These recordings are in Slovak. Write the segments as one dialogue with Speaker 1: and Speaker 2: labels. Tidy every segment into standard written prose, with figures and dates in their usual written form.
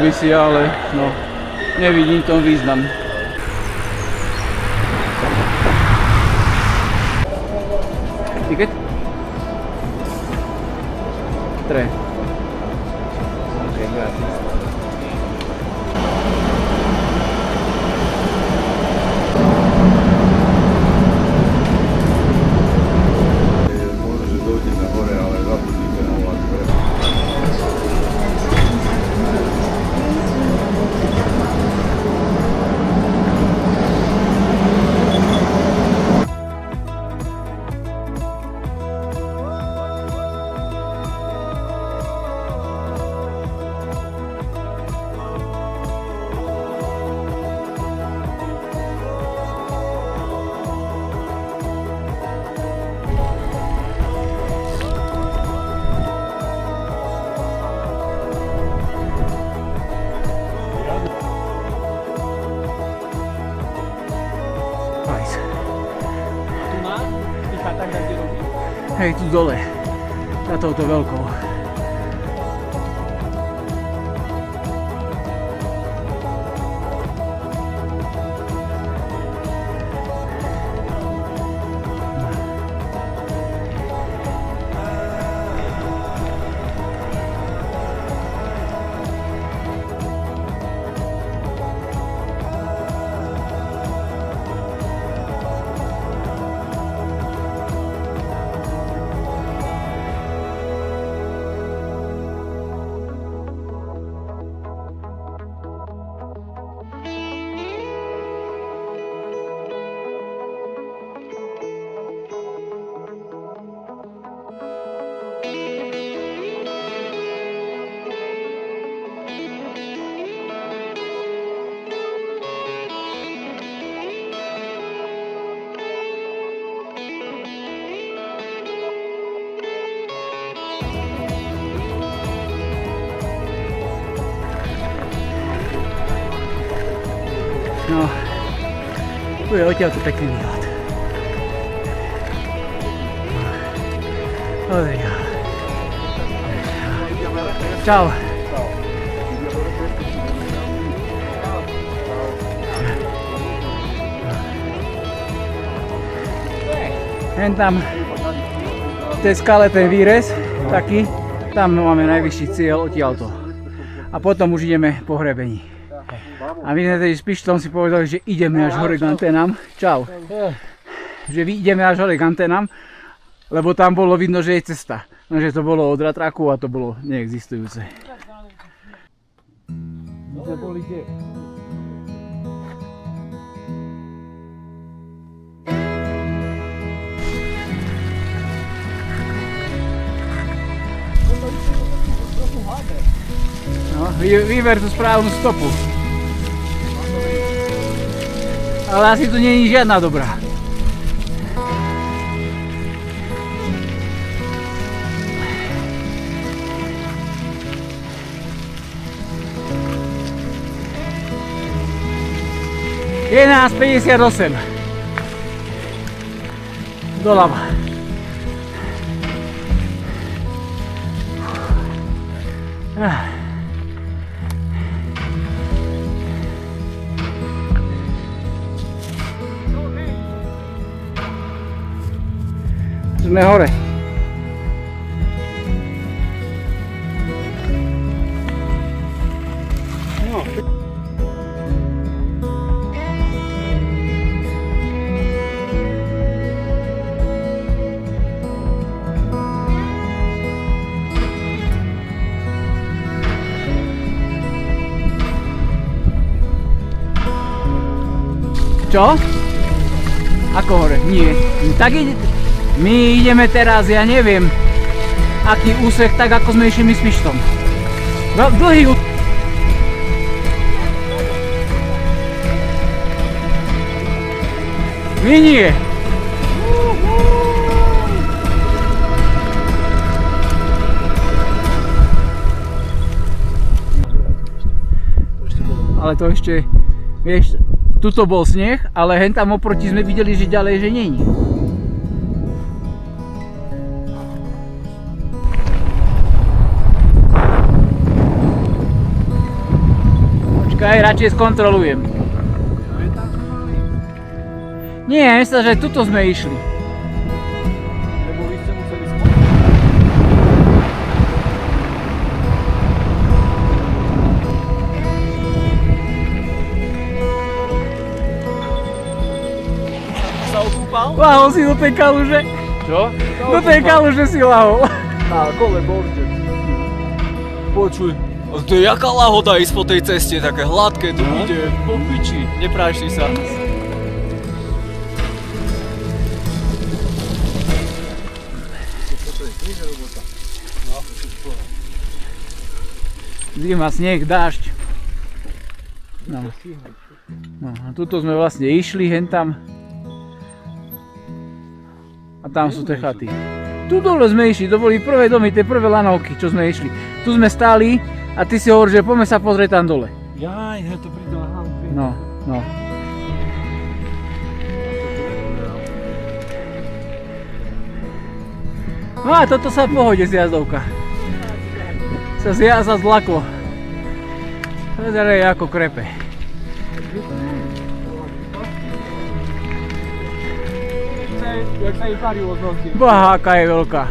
Speaker 1: súvisí, ale no, nevidím tom význam. Ticket? 3. Ok, gracias. Hej, tu dole, za touto veľkou. No, tu je odtiaľto pekný výhľad. Čau. Len tam v tej skale ten výrez, taký, tam máme najvyšší cieľ odtiaľto. A potom už ideme po hrebení. A my sme tedy s Pištom si povedali, že ideme až hore k anténám. Čau. Že ideme až hore k anténám, lebo tam bolo vidno, že je cesta. Lenže to bolo od ratraku a to bolo neexistujúce. No, vyber tú správnu stopu. Ale asi tu nie je žiadna dobrá. Je nás 58. Doľava. Sme hore. No. Čo? Ako hore? Nie. Tak ide. My ideme teraz, ja neviem, aký úsek, tak ako sme išli my s Pištom. Dlhý úsek. My nie. Ale to ešte, vieš, tuto bol sneh, ale hen tam oproti sme videli, že ďalej, že není. radšej skontrolujem. Nie, myslím, že tuto sme išli.
Speaker 2: Lebo vy ste museli sa okúpal?
Speaker 1: Lahol si do tej kaluže.
Speaker 2: Čo?
Speaker 1: Do tej kaluže si lahol.
Speaker 2: Na kole borže. Počuj, to je jaká lahoda ísť po tej ceste, také hladké tu ide, po piči, nepráši sa.
Speaker 1: Zima, sneh, dážď. No. No, a tuto sme vlastne išli, hentam. A tam sú tie chaty. Tu dole sme išli, to boli prvé domy, tie prvé lanovky, čo sme išli. Tu sme stáli a ty si hovoríš, že poďme sa pozrieť tam dole.
Speaker 2: Jaj, to príde na hanky.
Speaker 1: No, no. No a toto sa v pohode zjazdovka. Sa zlaklo. Pozeraj, ako krepe.
Speaker 2: Jak sa jej parilo z noci.
Speaker 1: Boha, aká je veľká.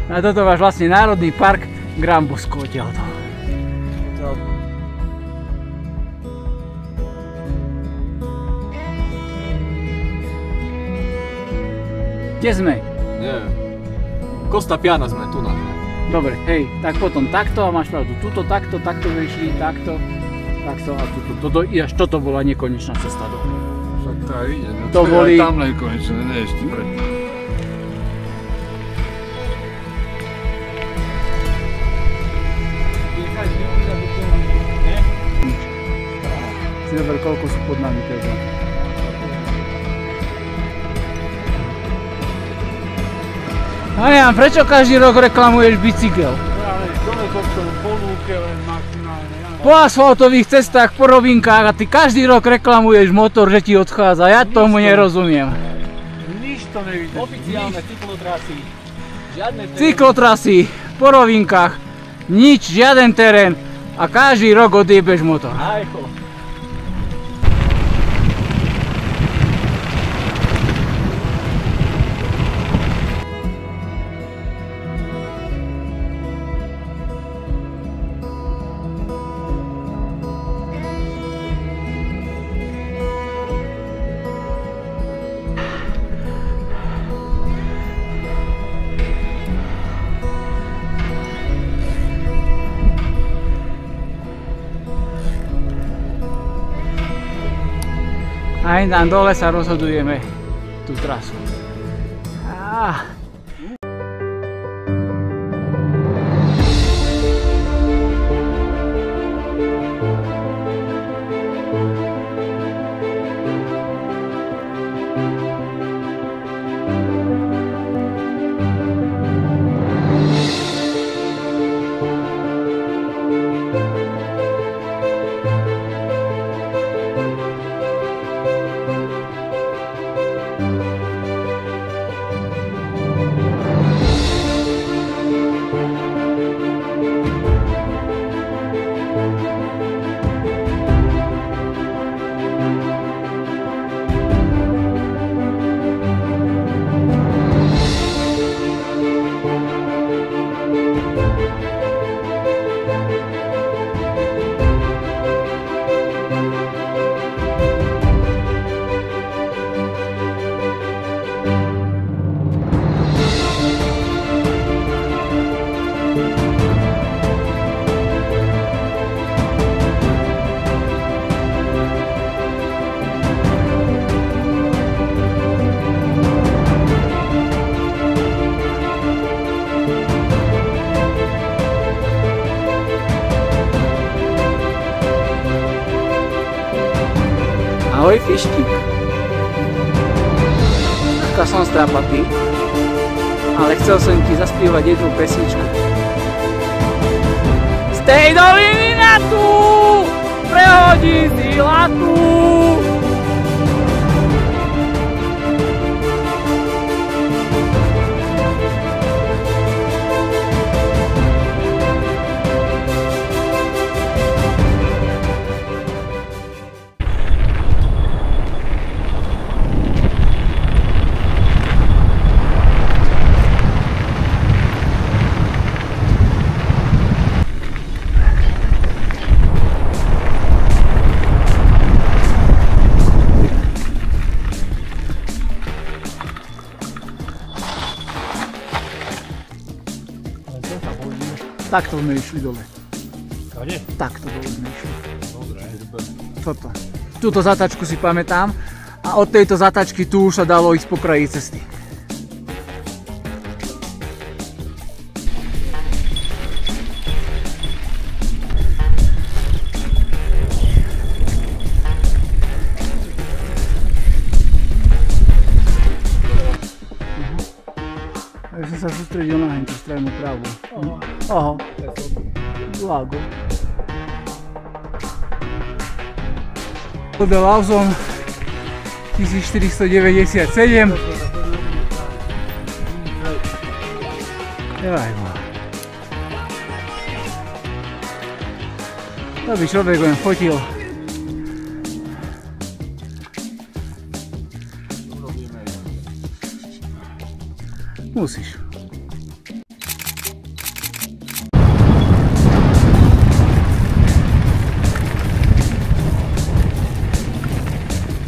Speaker 1: A toto máš vlastne Národný park Grambusko odtiaľto. Kde sme?
Speaker 2: Nie. Costa Piana sme, tu na.
Speaker 1: Dobre, hej, tak potom takto a máš pravdu. Tuto takto, takto sme išli, takto a tuto. Až toto bola nekonečná cesta do.
Speaker 3: Však tá ide, no
Speaker 1: To boli-
Speaker 3: aj tam nekonečné, ne ešte predtým.
Speaker 1: Si dober, koľko sú pod nami teda. Marian, prečo každý rok reklamuješ bicykel? Po asfaltových cestách, po rovinkách a ty každý rok reklamuješ motor, že ti odchádza. Ja tomu nerozumiem.
Speaker 2: Nič to nevidíš. Oficiálne cyklotrasy. Žiadne
Speaker 1: Cyklotrasy, po rovinkách, nič, žiaden terén a každý rok odjebeš motor.
Speaker 2: Ajho.
Speaker 1: A tam dole sa rozhodujeme tú trasu. Ahoj Fištík. Troška som strápatý, ale chcel som ti zaspievať jednu pesničku. Z tej doliny na latu! Prehodí si latu! Takto sme išli dole.
Speaker 3: Kade?
Speaker 1: Takto dole sme išli.
Speaker 3: Dobre.
Speaker 1: Toto. Túto zatačku si pamätám a od tejto zatačky tu už sa dalo ísť po kraji cesty. Ja som sa sústredil na tú stranu pravú. Aha. Lago. Hotel Lawson 1497. To by človek len fotil. Musíš.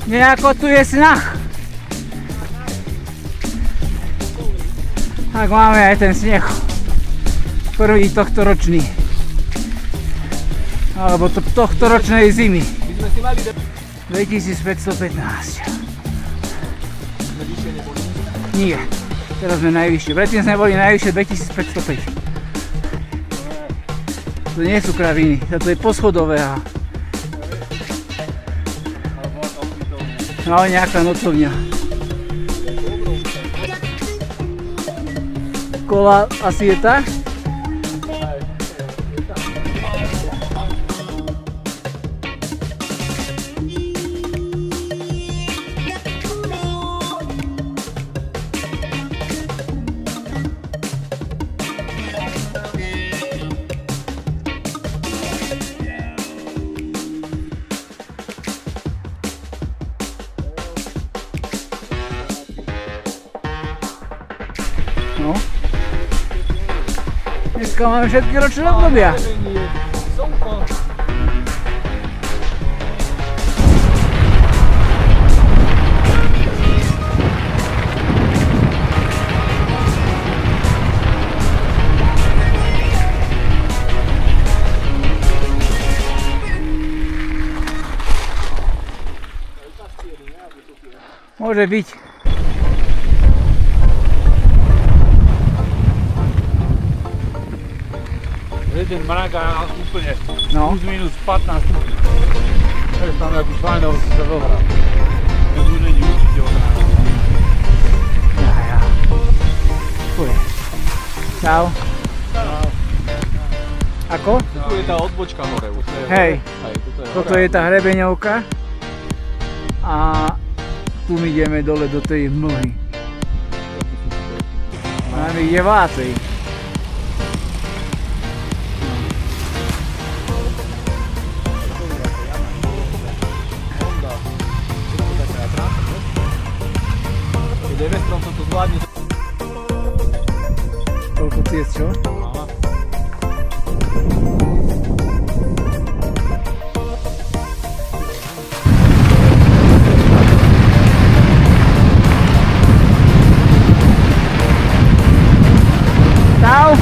Speaker 1: Nejako tu je snah. Tak máme aj ten sneh. Prvý tohtoročný. Alebo tohtoročnej zimy. 2515. Nie. Teraz sme najvyššie. Predtým sme boli najvyššie 2505. To nie sú kraviny. To je poschodové. No, nejaká nocovňa. Kola asi je tak? No. Dneska máme všetky ročné obdobia. Môže byť.
Speaker 3: Jeden mrak a úplne
Speaker 1: No.
Speaker 3: plus minus 15 stupňov. To je tam jaký fajnou si sa zohral. To tu není určite odhráno.
Speaker 1: Ja. Fuj. Čau. Ako?
Speaker 2: Tu je tá odbočka hore.
Speaker 1: Hej.
Speaker 2: Toto
Speaker 1: Toto je tá hrebeňovka. A tu my ideme dole do tej mlhy. A my ide vácej.
Speaker 2: Devestrom to tu zvládne.
Speaker 1: Toľko ciest, čo? Čau!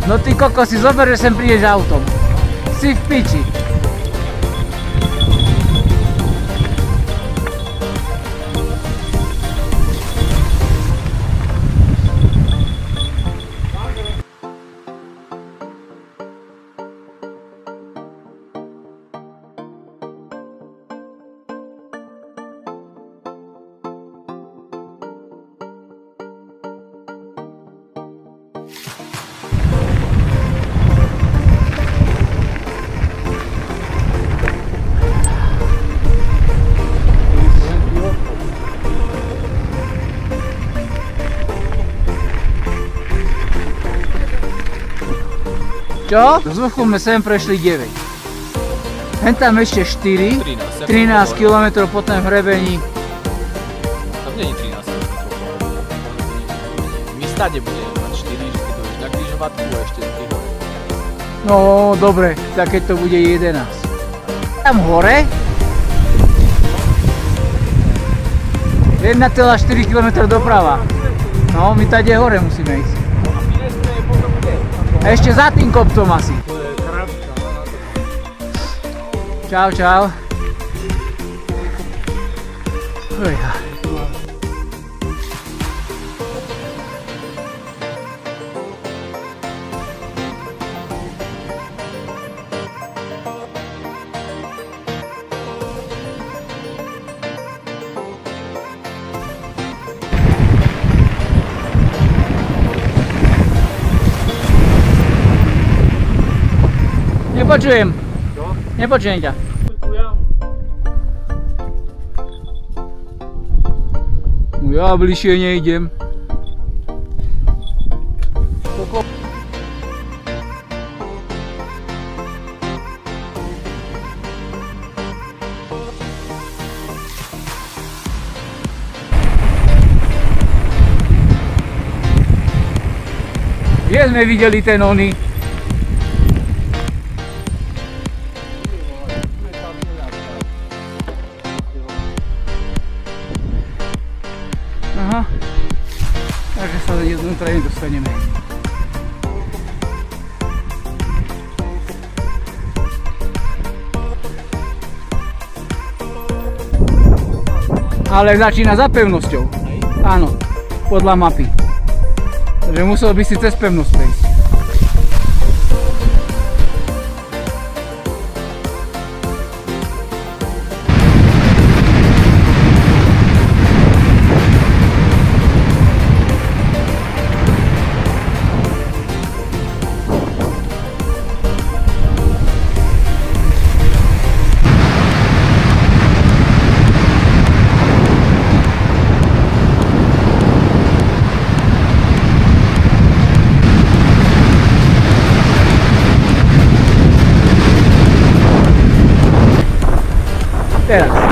Speaker 1: No ty koko, si zober, že sem prídeš autom. Si v piči. Čo? Z vrchu sme sem prešli 9. Hen tam ešte 4, 13 km po tom hrebení.
Speaker 2: Tam nie je 13 km. My stade budeme mať 4, že keď to na križovatku a ešte 3 hore.
Speaker 1: No dobre, tak keď to bude 11. Tam hore? 1,4 km doprava. No, my tady hore musíme ísť. A ešte za tým kopcom asi. Čau, čau. Ujha. Nepočujem. Nepočujem ťa. No ja bližšie nejdem. Kde sme videli ten oný? Aha, takže sa dovnútra nedostaneme. Ale začína za pevnosťou. Áno, podľa mapy. Takže musel by si cez pevnosť prejsť. Teraz.